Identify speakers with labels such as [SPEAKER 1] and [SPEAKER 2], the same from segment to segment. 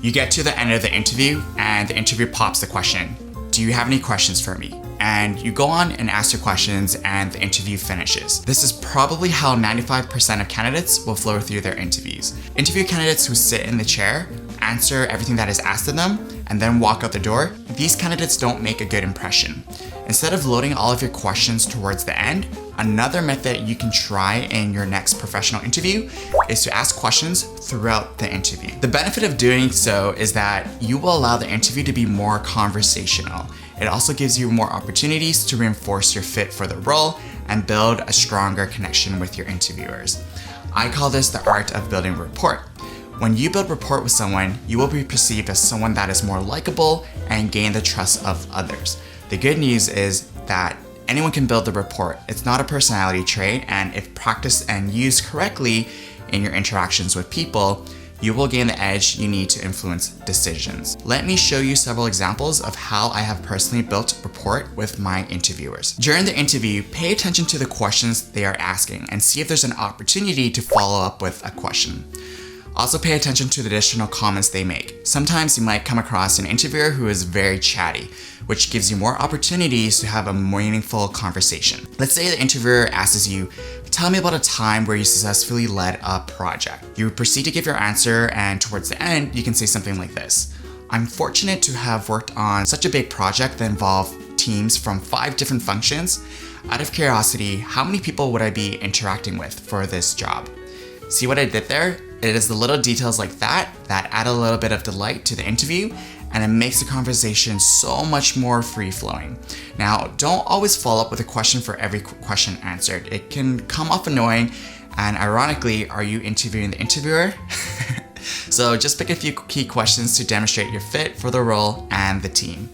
[SPEAKER 1] You get to the end of the interview and the interviewer pops the question, "Do you have any questions for me?" And you go on and ask your questions and the interview finishes. This is probably how 95% of candidates will flow through their interviews. Interview candidates who sit in the chair, answer everything that is asked of them, and then walk out the door, these candidates don't make a good impression. Instead of loading all of your questions towards the end, another method you can try in your next professional interview is to ask questions throughout the interview. The benefit of doing so is that you will allow the interview to be more conversational. It also gives you more opportunities to reinforce your fit for the role and build a stronger connection with your interviewers. I call this the art of building rapport. When you build rapport with someone, you will be perceived as someone that is more likable and gain the trust of others. The good news is that anyone can build the rapport. It's not a personality trait, and if practiced and used correctly in your interactions with people, you will gain the edge you need to influence decisions. Let me show you several examples of how I have personally built rapport with my interviewers. During the interview, pay attention to the questions they are asking and see if there's an opportunity to follow up with a question. Also pay attention to the additional comments they make. Sometimes you might come across an interviewer who is very chatty, which gives you more opportunities to have a meaningful conversation. Let's say the interviewer asks you, "Tell me about a time where you successfully led a project." You proceed to give your answer, and towards the end, you can say something like this: "I'm fortunate to have worked on such a big project that involved teams from 5 different functions. Out of curiosity, how many people would I be interacting with for this job?" See what I did there? It is the little details like that that add a little bit of delight to the interview, and it makes the conversation so much more free-flowing. Now, don't always follow up with a question for every question answered. It can come off annoying, and ironically, are you interviewing the interviewer? So just pick a few key questions to demonstrate your fit for the role and the team.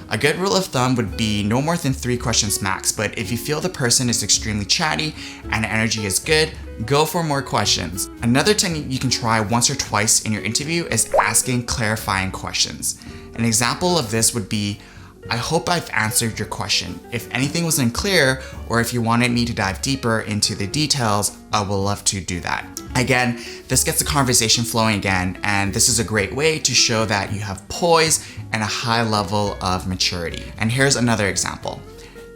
[SPEAKER 1] A good rule of thumb would be no more than 3 questions max, but if you feel the person is extremely chatty and the energy is good, go for more questions. Another technique you can try once or twice in your interview is asking clarifying questions. An example of this would be, "I hope I've answered your question. If anything was unclear, or if you wanted me to dive deeper into the details, I would love to do that." Again, this gets the conversation flowing again, and this is a great way to show that you have poise and a high level of maturity. And here's another example.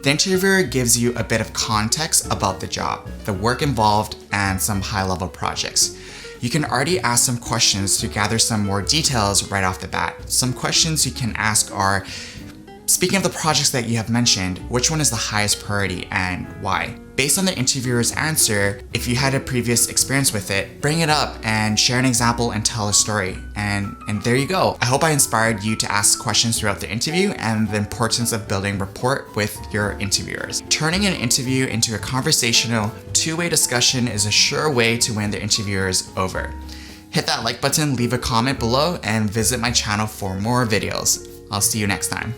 [SPEAKER 1] The interviewer gives you a bit of context about the job, the work involved, and some high-level projects. You can already ask some questions to gather some more details right off the bat. Some questions you can ask are, "Speaking of the projects that you have mentioned, which one is the highest priority and why?" Based on the interviewer's answer, if you had a previous experience with it, bring it up and share an example and tell a story. And there you go. I hope I inspired you to ask questions throughout the interview and the importance of building rapport with your interviewers. Turning an interview into a conversational, two-way discussion is a sure way to win the interviewers over. Hit that like button, leave a comment below, and visit my channel for more videos. I'll see you next time.